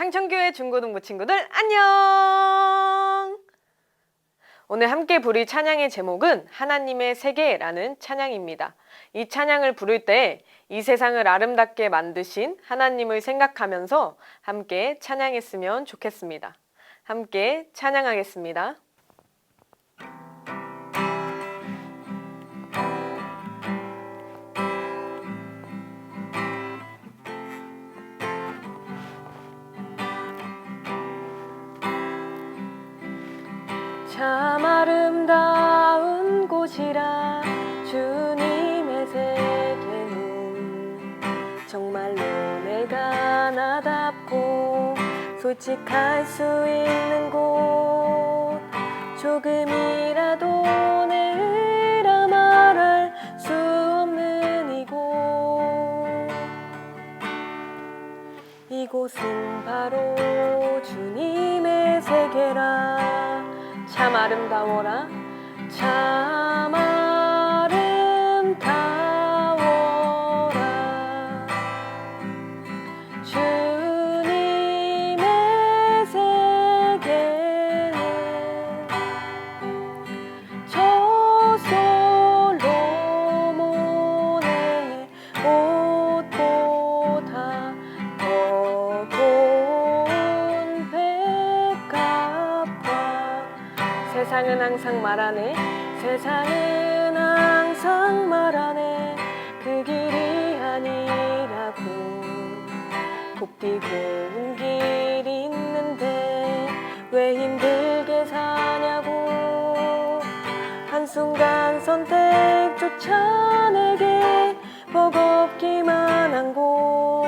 창천교회 중고등부 친구들 안녕! 오늘 함께 부를 찬양의 제목은 하나님의 세계라는 찬양입니다. 이 찬양을 부를 때 이 세상을 아름답게 만드신 하나님을 생각하면서 함께 찬양했으면 좋겠습니다. 함께 찬양하겠습니다. 참 아름다운 곳이라 주님의 세계는 정말로 내가 나답고 솔직할 수 있는 곳 조금이라도 내라 말할 수 없는 이곳은 바로 주님의 세계라 참 아름다워라 참 아름다워라 주님의 세계는 저 솔로몬의 옷보다 더 고운 백합화 세상은 항상 말하네 세상은 항상 말하네 그 길이 아니라고 곱디고 온 길 있는데 왜 힘들게 사냐고 한순간 선택조차 내게 버겁기만 한 곳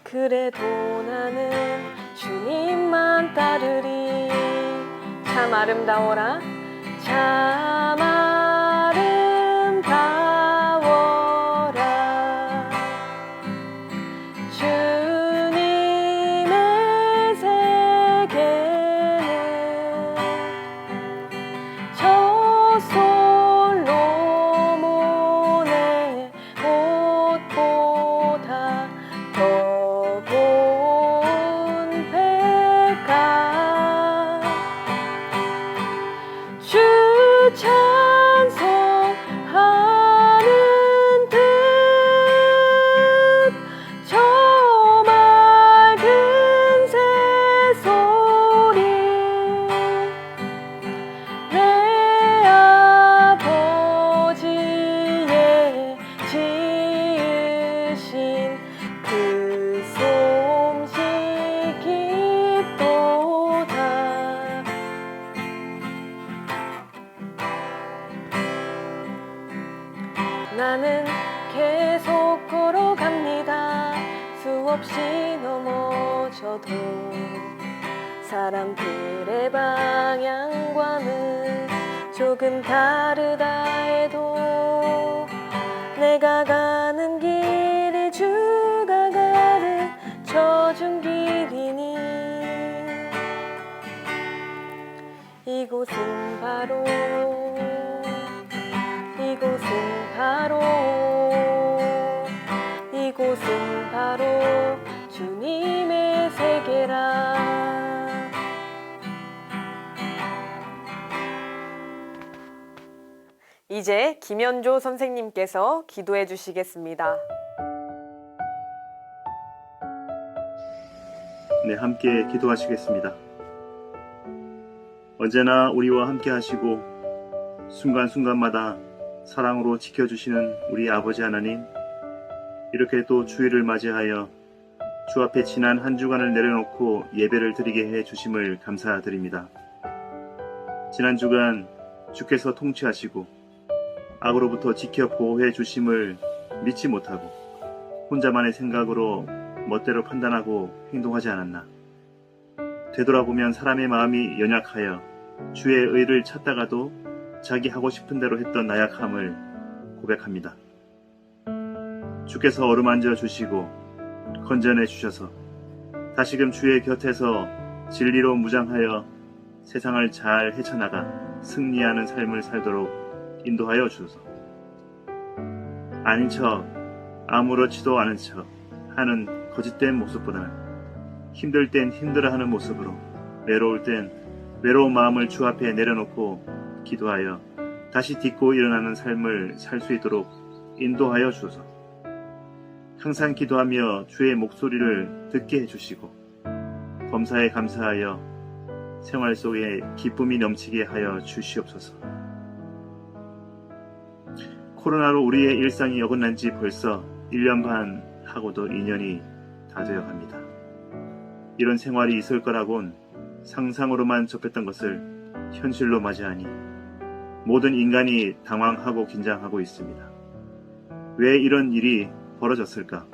그래도 나는 주님만 따르리 참 아름다워라 참 아름다워라 주님의 세계는 저 솔로몬의 옷보다 더 고운 백합 주 찬송하는 듯 저 맑은 새소리 내 아버지의 지으신 그 솜씨 깊도다 나는 계속 걸어갑니다 수없이 넘어져도 사람들의 방향과는 조금 다르다 해도 내가 가는 길이 주가 가르쳐준 길이니 이곳은 바로 주님의 세계라 이제 김연조 선생님께서 기도해 주시겠습니다. 네, 함께 기도하시겠습니다. 언제나 우리와 함께 하시고 순간순간마다 사랑으로 지켜주시는 우리 아버지 하나님, 이렇게 또 주일을 맞이하여 주 앞에 지난 한 주간을 내려놓고 예배를 드리게 해 주심을 감사드립니다. 지난 주간 주께서 통치하시고 악으로부터 지켜 보호해 주심을 믿지 못하고 혼자만의 생각으로 멋대로 판단하고 행동하지 않았나. 되돌아보면 사람의 마음이 연약하여 주의 의를 찾다가도 자기 하고 싶은 대로 했던 나약함을 고백합니다. 주께서 어루만져 주시고 건전해 주셔서 다시금 주의 곁에서 진리로 무장하여 세상을 잘 헤쳐나가 승리하는 삶을 살도록 인도하여 주소서. 아닌 척 아무렇지도 않은 척 하는 거짓된 모습보다는 힘들 땐 힘들어하는 모습으로, 외로울 땐 외로운 마음을 주 앞에 내려놓고 기도하여 다시 딛고 일어나는 삶을 살 수 있도록 인도하여 주소서. 항상 기도하며 주의 목소리를 듣게 해주시고 범사에 감사하여 생활 속에 기쁨이 넘치게 하여 주시옵소서. 코로나로 우리의 일상이 어긋난 지 벌써 1년 반 하고도 2년이 다 되어 갑니다. 이런 생활이 있을 거라곤 상상으로만 접했던 것을 현실로 맞이하니 모든 인간이 당황하고 긴장하고 있습니다. 왜 이런 일이 벌어졌을까?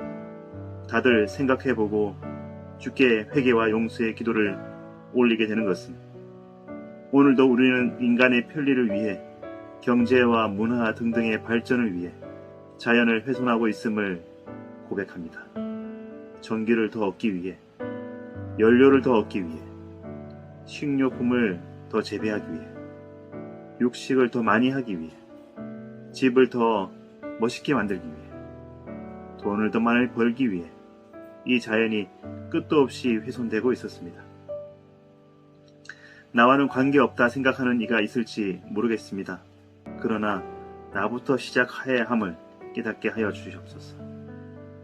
다들 생각해보고 주께 회개와 용서의 기도를 올리게 되는 것은 오늘도 우리는 인간의 편리를 위해 경제와 문화 등등의 발전을 위해 자연을 훼손하고 있음을 고백합니다. 전기를 더 얻기 위해, 연료를 더 얻기 위해, 식료품을 더 재배하기 위해, 육식을 더 많이 하기 위해, 집을 더 멋있게 만들기 위해, 돈을 더 많이 벌기 위해 이 자연이 끝도 없이 훼손되고 있었습니다. 나와는 관계없다 생각하는 이가 있을지 모르겠습니다. 그러나 나부터 시작해야 함을 깨닫게 하여 주시옵소서.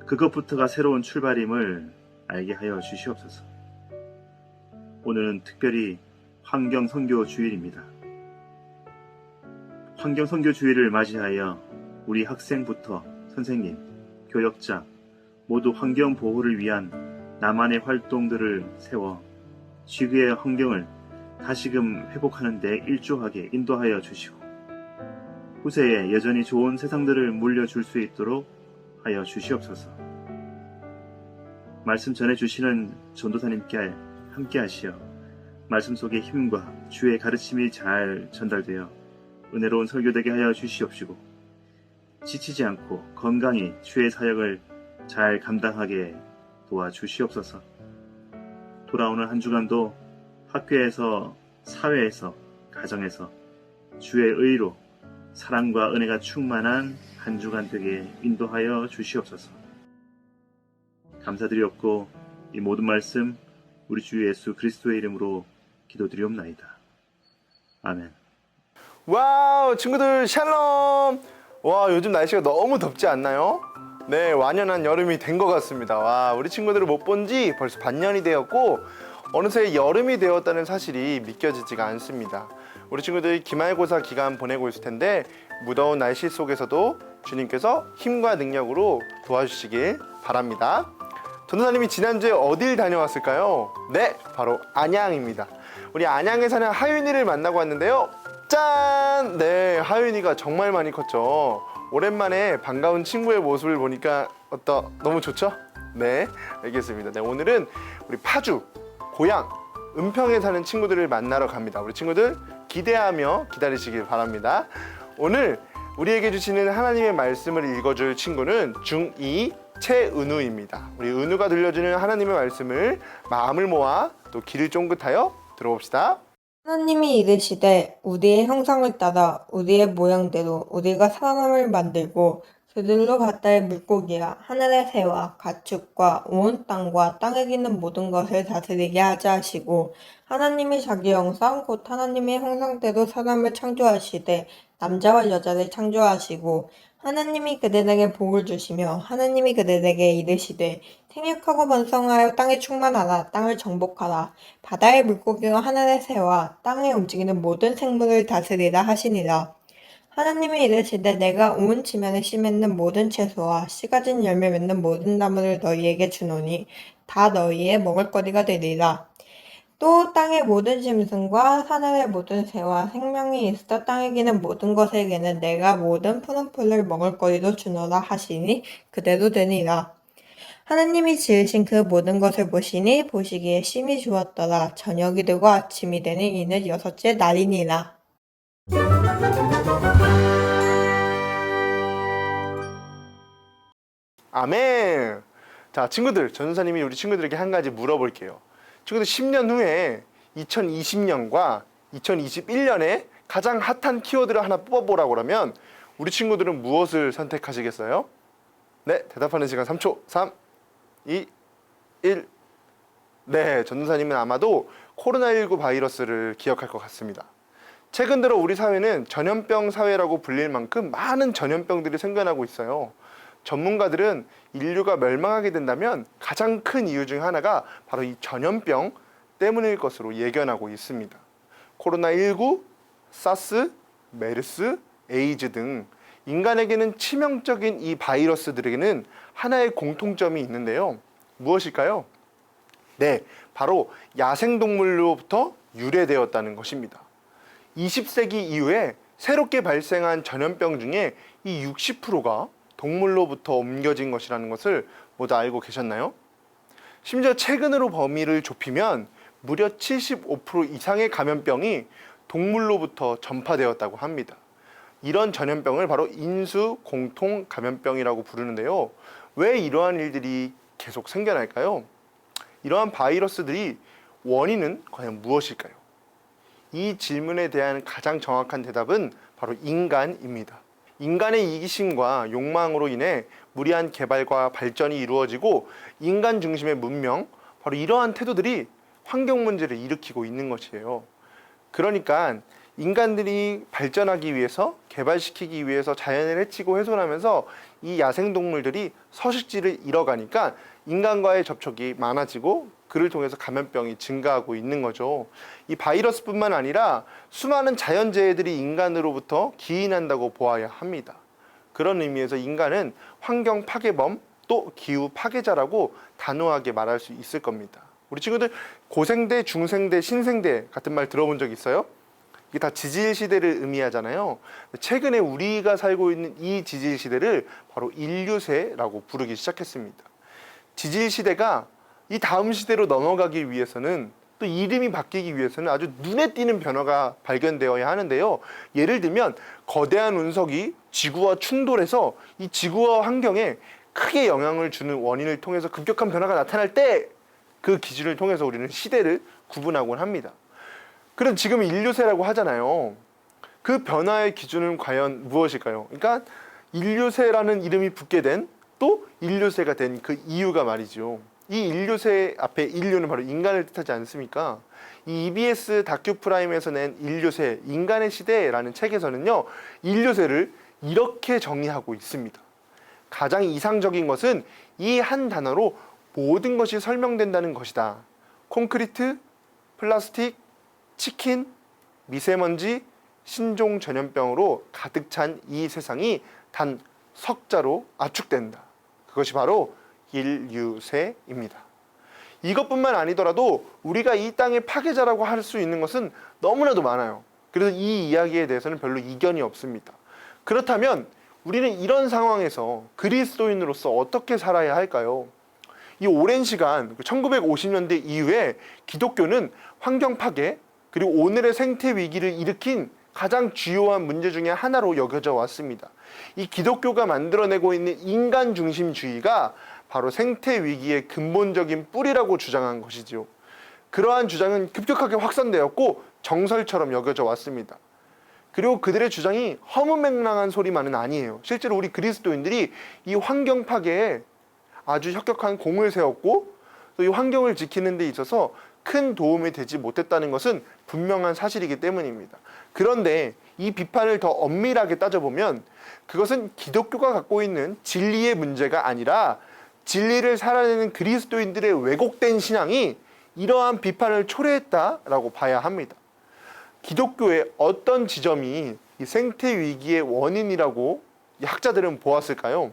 그것부터가 새로운 출발임을 알게 하여 주시옵소서. 오늘은 특별히 환경선교 주일입니다. 환경선교 주일을 맞이하여 우리 학생부터 선생님, 교역자 모두 환경 보호를 위한 나만의 활동들을 세워 지구의 환경을 다시금 회복하는 데 일조하게 인도하여 주시고 후세에 여전히 좋은 세상들을 물려줄 수 있도록 하여 주시옵소서. 말씀 전해주시는 전도사님께 함께 하시어 말씀 속의 힘과 주의 가르침이 잘 전달되어 은혜로운 설교되게 하여 주시옵시고 지치지 않고 건강히 주의 사역을 잘 감당하게 도와주시옵소서. 돌아오는 한 주간도 학교에서, 사회에서, 가정에서 주의 의로 사랑과 은혜가 충만한 한 주간 되게 인도하여 주시옵소서. 감사드리옵고 이 모든 말씀 우리 주 예수 그리스도의 이름으로 기도드리옵나이다. 아멘. 와우, 친구들 샬롬. 와, 요즘 날씨가 너무 덥지 않나요? 네, 완연한 여름이 된 것 같습니다. 와, 우리 친구들을 못 본 지 벌써 반년이 되었고 어느새 여름이 되었다는 사실이 믿겨지지가 않습니다. 우리 친구들이 기말고사 기간 보내고 있을 텐데 무더운 날씨 속에서도 주님께서 힘과 능력으로 도와주시길 바랍니다. 전도사님이 지난주에 어딜 다녀왔을까요? 네, 바로 안양입니다. 우리 안양에 사는 하윤이를 만나고 왔는데요. 짠! 네, 하윤이가 정말 많이 컸죠. 오랜만에 반가운 친구의 모습을 보니까 너무 좋죠? 네, 알겠습니다. 네, 오늘은 우리 파주, 고양, 은평에 사는 친구들을 만나러 갑니다. 우리 친구들 기대하며 기다리시길 바랍니다. 오늘 우리에게 주시는 하나님의 말씀을 읽어줄 친구는 중2 최은우입니다. 우리 은우가 들려주는 하나님의 말씀을 마음을 모아 또 귀를 쫑긋하여 들어봅시다. 하나님이 이르시되 우리의 형상을 따라 우리의 모양대로 우리가 사람을 만들고 그들로 바다의 물고기와 하늘의 새와 가축과 온 땅과 땅에 기는 모든 것을 다스리게 하자 하시고 하나님이 자기 형상 곧 하나님의 형상대로 사람을 창조하시되 남자와 여자를 창조하시고 하나님이 그들에게 복을 주시며 하나님이 그들에게 이르시되 생육하고 번성하여 땅에 충만하라 땅을 정복하라 바다의 물고기와 하늘의 새와 땅에 움직이는 모든 생물을 다스리라 하시니라. 하나님이 이르시되 내가 온 지면에 씨 맺는 모든 채소와 씨 가진 열매 맺는 모든 나무를 너희에게 주노니 다 너희의 먹을거리가 되리라. 또 땅의 모든 짐승과 하늘의 모든 새와 생명이 있어 땅에 기는 모든 것에게는 내가 모든 푸른 풀을 먹을거리로 주노라 하시니 그대로 되니라. 하나님이 지으신 그 모든 것을 보시니 보시기에 심히 좋았더라. 저녁이 되고 아침이 되니 이는 여섯째 날이니라. 아멘. 자, 친구들, 전도사님이 우리 친구들에게 한 가지 물어볼게요. 친구들 10년 후에 2020년과 2021년에 가장 핫한 키워드를 하나 뽑아보라고 그러면 우리 친구들은 무엇을 선택하시겠어요? 네, 대답하는 시간 3초. 3, 2, 1. 네, 전도사님은 아마도 코로나19 바이러스를 기억할 것 같습니다. 최근 들어 우리 사회는 전염병 사회라고 불릴 만큼 많은 전염병들이 생겨나고 있어요. 전문가들은 인류가 멸망하게 된다면 가장 큰 이유 중 하나가 바로 이 전염병 때문일 것으로 예견하고 있습니다. 코로나19, 사스, 메르스, 에이즈 등 인간에게는 치명적인 이 바이러스들에게는 하나의 공통점이 있는데요. 무엇일까요? 네, 바로 야생동물로부터 유래되었다는 것입니다. 20세기 이후에 새롭게 발생한 전염병 중에 이 60%가 동물로부터 옮겨진 것이라는 것을 모두 알고 계셨나요? 심지어 최근으로 범위를 좁히면 무려 75% 이상의 감염병이 동물로부터 전파되었다고 합니다. 이런 전염병을 바로 인수 공통 감염병이라고 부르는데요. 왜 이러한 일들이 계속 생겨날까요? 이러한 바이러스들이 원인은 과연 무엇일까요? 이 질문에 대한 가장 정확한 대답은 바로 인간입니다. 인간의 이기심과 욕망으로 인해 무리한 개발과 발전이 이루어지고 인간 중심의 문명, 바로 이러한 태도들이 환경 문제를 일으키고 있는 것이에요. 그러니까 인간들이 발전하기 위해서, 개발시키기 위해서 자연을 해치고 훼손하면서 이 야생동물들이 서식지를 잃어가니까 인간과의 접촉이 많아지고 그를 통해서 감염병이 증가하고 있는 거죠. 이 바이러스뿐만 아니라 수많은 자연재해들이 인간으로부터 기인한다고 보아야 합니다. 그런 의미에서 인간은 환경 파괴범 또 기후 파괴자라고 단호하게 말할 수 있을 겁니다. 우리 친구들 고생대, 중생대, 신생대 같은 말 들어본 적 있어요? 이게 다 지질 시대를 의미하잖아요. 최근에 우리가 살고 있는 이 지질 시대를 바로 인류세라고 부르기 시작했습니다. 지질 시대가 이 다음 시대로 넘어가기 위해서는 또 이름이 바뀌기 위해서는 아주 눈에 띄는 변화가 발견되어야 하는데요. 예를 들면 거대한 운석이 지구와 충돌해서 이 지구와 환경에 크게 영향을 주는 원인을 통해서 급격한 변화가 나타날 때 그 기준을 통해서 우리는 시대를 구분하곤 합니다. 그럼 지금 인류세라고 하잖아요. 그 변화의 기준은 과연 무엇일까요? 그러니까 인류세라는 이름이 붙게 된 또 인류세가 된 그 이유가 말이죠. 이 인류세 앞에 인류는 바로 인간을 뜻하지 않습니까? 이 EBS 다큐프라임에서 낸 인류세, 인간의 시대라는 책에서는요, 인류세를 이렇게 정의하고 있습니다. 가장 이상적인 것은 이 한 단어로 모든 것이 설명된다는 것이다. 콘크리트, 플라스틱, 치킨, 미세먼지, 신종 전염병으로 가득 찬 이 세상이 단 석자로 압축된다. 그것이 바로 인류세입니다. 이것뿐만 아니더라도 우리가 이 땅의 파괴자라고 할 수 있는 것은 너무나도 많아요. 그래서 이 이야기에 대해서는 별로 이견이 없습니다. 그렇다면 우리는 이런 상황에서 그리스도인으로서 어떻게 살아야 할까요? 이 오랜 시간 1950년대 이후에 기독교는 환경 파괴 그리고 오늘의 생태 위기를 일으킨 가장 주요한 문제 중에 하나로 여겨져 왔습니다. 이 기독교가 만들어내고 있는 인간 중심주의가 바로 생태 위기의 근본적인 뿌리라고 주장한 것이지요. 그러한 주장은 급격하게 확산되었고 정설처럼 여겨져 왔습니다. 그리고 그들의 주장이 허무맹랑한 소리만은 아니에요. 실제로 우리 그리스도인들이 이 환경 파괴에 아주 혁혁한 공을 세웠고 또 이 환경을 지키는 데 있어서 큰 도움이 되지 못했다는 것은 분명한 사실이기 때문입니다. 그런데 이 비판을 더 엄밀하게 따져보면 그것은 기독교가 갖고 있는 진리의 문제가 아니라 진리를 살아내는 그리스도인들의 왜곡된 신앙이 이러한 비판을 초래했다라고 봐야 합니다. 기독교의 어떤 지점이 이 생태 위기의 원인이라고 학자들은 보았을까요?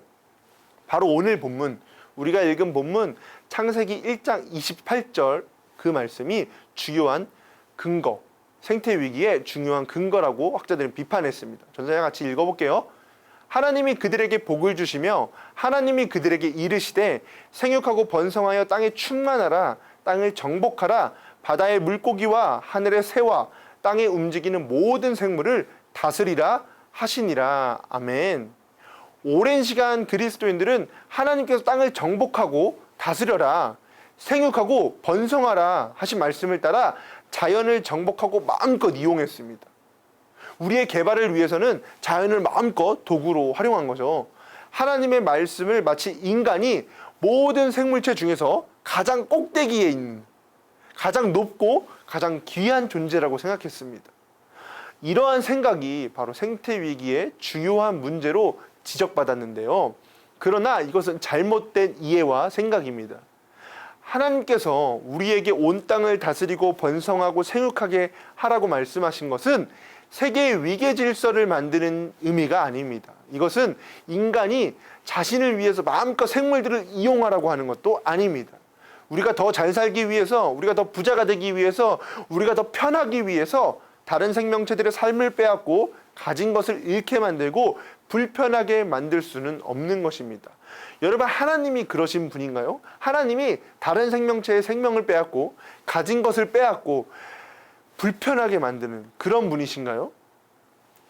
바로 오늘 본문, 우리가 읽은 본문 창세기 1장 28절 그 말씀이 주요한 근거, 생태 위기의 중요한 근거라고 학자들은 비판했습니다. 전사님 같이 읽어볼게요. 하나님이 그들에게 복을 주시며 하나님이 그들에게 이르시되 생육하고 번성하여 땅에 충만하라, 땅을 정복하라, 바다의 물고기와 하늘의 새와 땅에 움직이는 모든 생물을 다스리라 하시니라. 아멘. 오랜 시간 그리스도인들은 하나님께서 땅을 정복하고 다스려라, 생육하고 번성하라 하신 말씀을 따라 자연을 정복하고 마음껏 이용했습니다. 우리의 개발을 위해서는 자연을 마음껏 도구로 활용한 거죠. 하나님의 말씀을 마치 인간이 모든 생물체 중에서 가장 꼭대기에 있는, 가장 높고 가장 귀한 존재라고 생각했습니다. 이러한 생각이 바로 생태 위기의 중요한 문제로 지적받았는데요. 그러나 이것은 잘못된 이해와 생각입니다. 하나님께서 우리에게 온 땅을 다스리고 번성하고 생육하게 하라고 말씀하신 것은 세계의 위계 질서를 만드는 의미가 아닙니다. 이것은 인간이 자신을 위해서 마음껏 생물들을 이용하라고 하는 것도 아닙니다. 우리가 더 잘 살기 위해서, 우리가 더 부자가 되기 위해서, 우리가 더 편하기 위해서 다른 생명체들의 삶을 빼앗고 가진 것을 잃게 만들고 불편하게 만들 수는 없는 것입니다. 여러분, 하나님이 그러신 분인가요? 하나님이 다른 생명체의 생명을 빼앗고 가진 것을 빼앗고 불편하게 만드는 그런 분이신가요?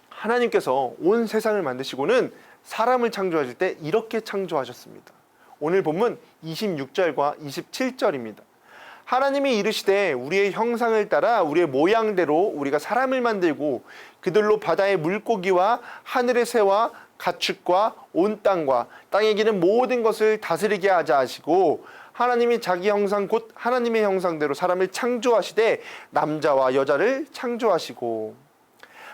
하나님께서 온 세상을 만드시고는 사람을 창조하실 때 이렇게 창조하셨습니다. 오늘 본문 26절과 27절입니다. 하나님이 이르시되 우리의 형상을 따라 우리의 모양대로 우리가 사람을 만들고 그들로 바다의 물고기와 하늘의 새와 가축과 온 땅과 땅에 기는 모든 것을 다스리게 하자 하시고, 하나님이 자기 형상 곧 하나님의 형상대로 사람을 창조하시되 남자와 여자를 창조하시고,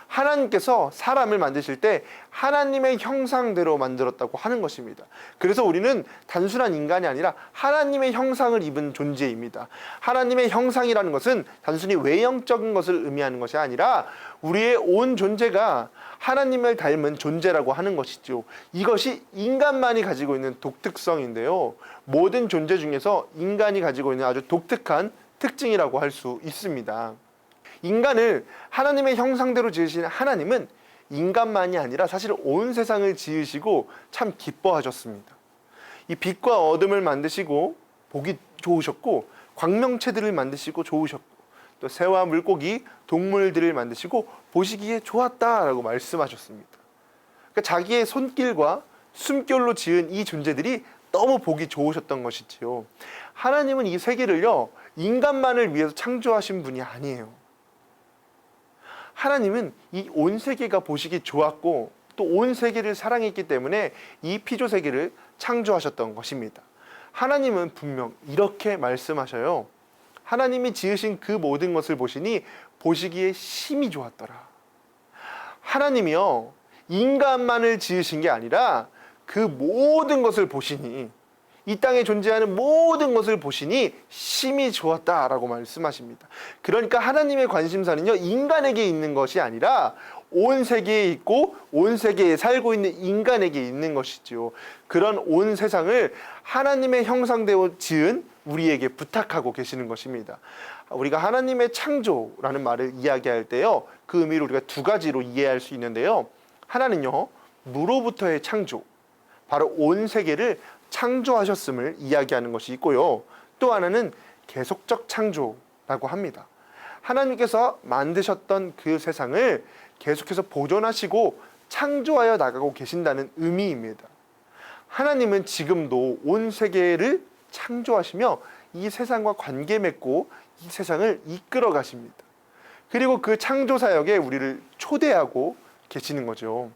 하나님께서 사람을 만드실 때 하나님의 형상대로 만들었다고 하는 것입니다. 그래서 우리는 단순한 인간이 아니라 하나님의 형상을 입은 존재입니다. 하나님의 형상이라는 것은 단순히 외형적인 것을 의미하는 것이 아니라 우리의 온 존재가 하나님을 닮은 존재라고 하는 것이죠. 이것이 인간만이 가지고 있는 독특성인데요. 모든 존재 중에서 인간이 가지고 있는 아주 독특한 특징이라고 할 수 있습니다. 인간을 하나님의 형상대로 지으신 하나님은 인간만이 아니라 사실 온 세상을 지으시고 참 기뻐하셨습니다. 이 빛과 어둠을 만드시고 보기 좋으셨고, 광명체들을 만드시고 좋으셨고, 또 새와 물고기, 동물들을 만드시고 보시기에 좋았다라고 말씀하셨습니다. 그러니까 자기의 손길과 숨결로 지은 이 존재들이 너무 보기 좋으셨던 것이지요. 하나님은 이 세계를요, 인간만을 위해서 창조하신 분이 아니에요. 하나님은 이 온 세계가 보시기 좋았고 또 온 세계를 사랑했기 때문에 이 피조 세계를 창조하셨던 것입니다. 하나님은 분명 이렇게 말씀하셔요. 하나님이 지으신 그 모든 것을 보시니 보시기에 심히 좋았더라. 하나님이요, 인간만을 지으신 게 아니라 그 모든 것을 보시니, 이 땅에 존재하는 모든 것을 보시니 심히 좋았다라고 말씀하십니다. 그러니까 하나님의 관심사는요, 인간에게 있는 것이 아니라 온 세계에 있고 온 세계에 살고 있는 인간에게 있는 것이죠. 그런 온 세상을 하나님의 형상대로 지은 우리에게 부탁하고 계시는 것입니다. 우리가 하나님의 창조라는 말을 이야기할 때요, 그 의미를 우리가 두 가지로 이해할 수 있는데요. 하나는요, 무로부터의 창조, 바로 온 세계를 창조하셨음을 이야기하는 것이 있고요. 또 하나는 계속적 창조라고 합니다. 하나님께서 만드셨던 그 세상을 계속해서 보존하시고 창조하여 나가고 계신다는 의미입니다. 하나님은 지금도 온 세계를 창조하시며 이 세상과 관계 맺고 이 세상을 이끌어 가십니다. 그리고 그 창조 사역에 우리를 초대하고 계시는 거죠.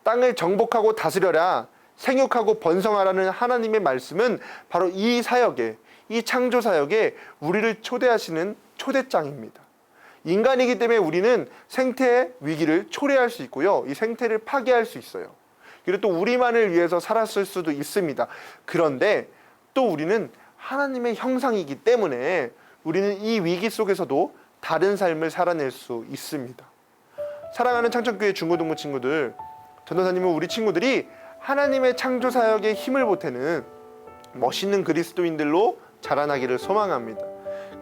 땅을 정복하고 다스려라, 생육하고 번성하라는 하나님의 말씀은 바로 이 사역에, 이 창조 사역에 우리를 초대하시는 초대장입니다. 인간이기 때문에 우리는 생태의 위기를 초래할 수 있고요, 이 생태를 파괴할 수 있어요. 그리고 또 우리만을 위해서 살았을 수도 있습니다. 그런데 또 우리는 하나님의 형상이기 때문에 우리는 이 위기 속에서도 다른 삶을 살아낼 수 있습니다. 사랑하는 창천교회 중고등부 친구들, 전도사님은 우리 친구들이 하나님의 창조 사역에 힘을 보태는 멋있는 그리스도인들로 자라나기를 소망합니다.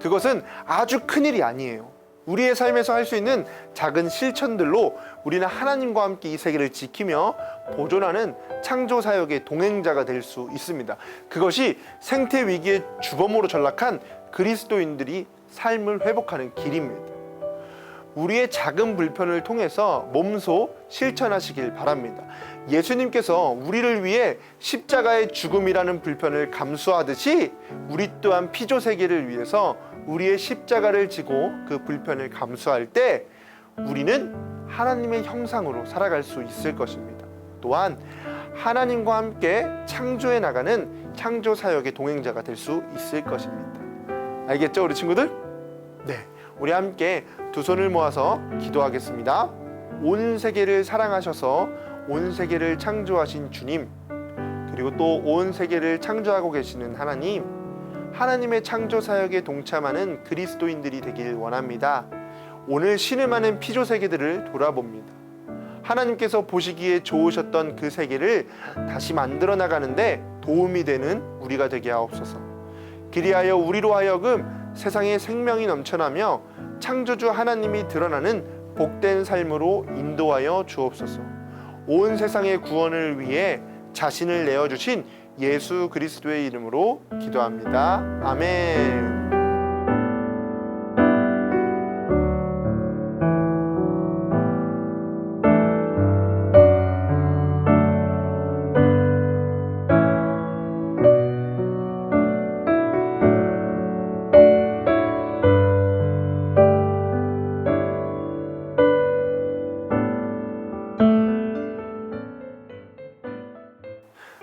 그것은 아주 큰일이 아니에요. 우리의 삶에서 할 수 있는 작은 실천들로 우리는 하나님과 함께 이 세계를 지키며 보존하는 창조 사역의 동행자가 될 수 있습니다. 그것이 생태 위기의 주범으로 전락한 그리스도인들이 삶을 회복하는 길입니다. 우리의 작은 불편을 통해서 몸소 실천하시길 바랍니다. 예수님께서 우리를 위해 십자가의 죽음이라는 불편을 감수하듯이 우리 또한 피조 세계를 위해서 우리의 십자가를 지고 그 불편을 감수할 때 우리는 하나님의 형상으로 살아갈 수 있을 것입니다. 또한 하나님과 함께 창조해 나가는 창조 사역의 동행자가 될 수 있을 것입니다. 알겠죠, 우리 친구들? 네, 우리 함께 두 손을 모아서 기도하겠습니다. 온 세계를 사랑하셔서 온 세계를 창조하신 주님, 그리고 또 온 세계를 창조하고 계시는 하나님, 하나님의 창조 사역에 동참하는 그리스도인들이 되길 원합니다. 오늘 신음하는 피조 세계들을 돌아봅니다. 하나님께서 보시기에 좋으셨던 그 세계를 다시 만들어 나가는데 도움이 되는 우리가 되게 하옵소서. 그리하여 우리로 하여금 세상에 생명이 넘쳐나며 창조주 하나님이 드러나는 복된 삶으로 인도하여 주옵소서. 온 세상의 구원을 위해 자신을 내어주신 예수 그리스도의 이름으로 기도합니다. 아멘.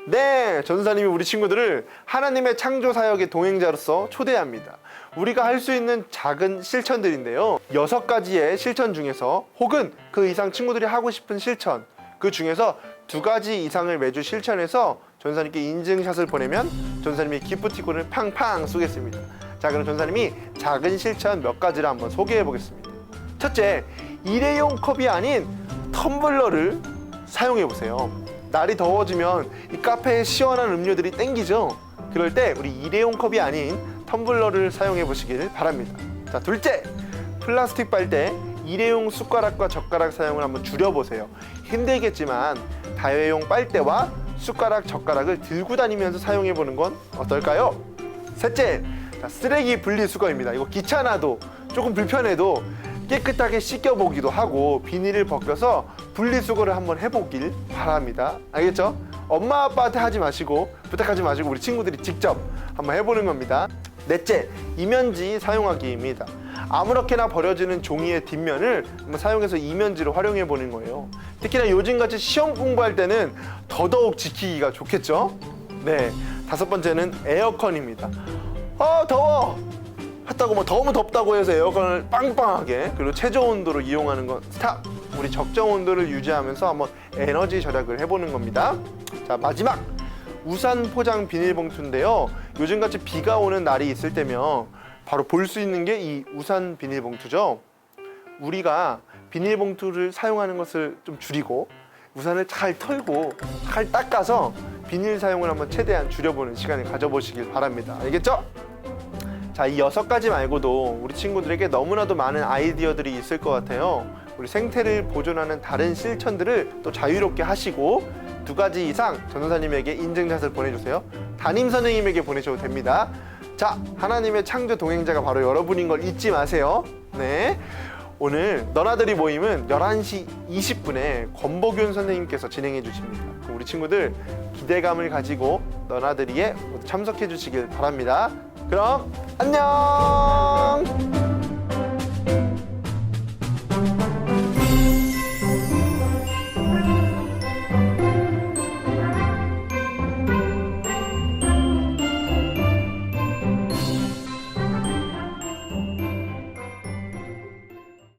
네, 전도사님이 우리 친구들을 하나님의 창조 사역의 동행자로서 초대합니다. 우리가 할 수 있는 작은 실천들인데요, 6가지의 실천 중에서 혹은 그 이상 친구들이 하고 싶은 실천, 그 중에서 2가지 이상을 매주 실천해서 전도사님께 인증샷을 보내면 전도사님이 기프티콘을 팡팡 쏘겠습니다. 자, 그럼 전도사님이 작은 실천 몇 가지를 한번 소개해 보겠습니다. 첫째, 일회용 컵이 아닌 텀블러를 사용해 보세요. 날이 더워지면 이 카페에 시원한 음료들이 땡기죠. 그럴 때 우리 일회용 컵이 아닌 텀블러를 사용해 보시길 바랍니다. 자, 둘째, 플라스틱 빨대, 일회용 숟가락과 젓가락 사용을 한번 줄여보세요. 힘들겠지만 다회용 빨대와 숟가락, 젓가락을 들고 다니면서 사용해 보는 건 어떨까요? 셋째, 자, 쓰레기 분리수거입니다. 이거 귀찮아도 조금 불편해도 깨끗하게 씻겨보기도 하고 비닐을 벗겨서 분리수거를 한번 해보길 바랍니다. 알겠죠? 엄마 아빠한테 하지 마시고, 부탁하지 마시고 우리 친구들이 직접 한번 해보는 겁니다. 넷째, 이면지 사용하기입니다. 아무렇게나 버려지는 종이의 뒷면을 한번 사용해서 이면지로 활용해 보는 거예요. 특히나 요즘같이 시험 공부할 때는 더더욱 지키기가 좋겠죠? 네, 5번째는 에어컨입니다. 더워! 했다고 뭐 더우면 덥다고 해서 에어컨을 빵빵하게, 그리고 최저 온도로 이용하는 건 스탑! 우리 적정 온도를 유지하면서 한번 에너지 절약을 해보는 겁니다. 자, 마지막! 우산 포장 비닐봉투인데요, 요즘같이 비가 오는 날이 있을 때면 바로 볼 수 있는 게 이 우산 비닐봉투죠. 우리가 비닐봉투를 사용하는 것을 좀 줄이고 우산을 잘 털고 잘 닦아서 비닐 사용을 한번 최대한 줄여보는 시간을 가져보시길 바랍니다. 알겠죠? 자, 이 6가지 말고도 우리 친구들에게 너무나도 많은 아이디어들이 있을 것 같아요. 우리 생태를 보존하는 다른 실천들을 또 자유롭게 하시고 2가지 이상 전도사님에게 인증샷을 보내주세요. 담임 선생님에게 보내셔도 됩니다. 자, 하나님의 창조 동행자가 바로 여러분인 걸 잊지 마세요. 네, 오늘 너나들이 모임은 11시 20분에 권복윤 선생님께서 진행해 주십니다. 우리 친구들 기대감을 가지고 너나들이에 참석해 주시길 바랍니다. 그럼 안녕!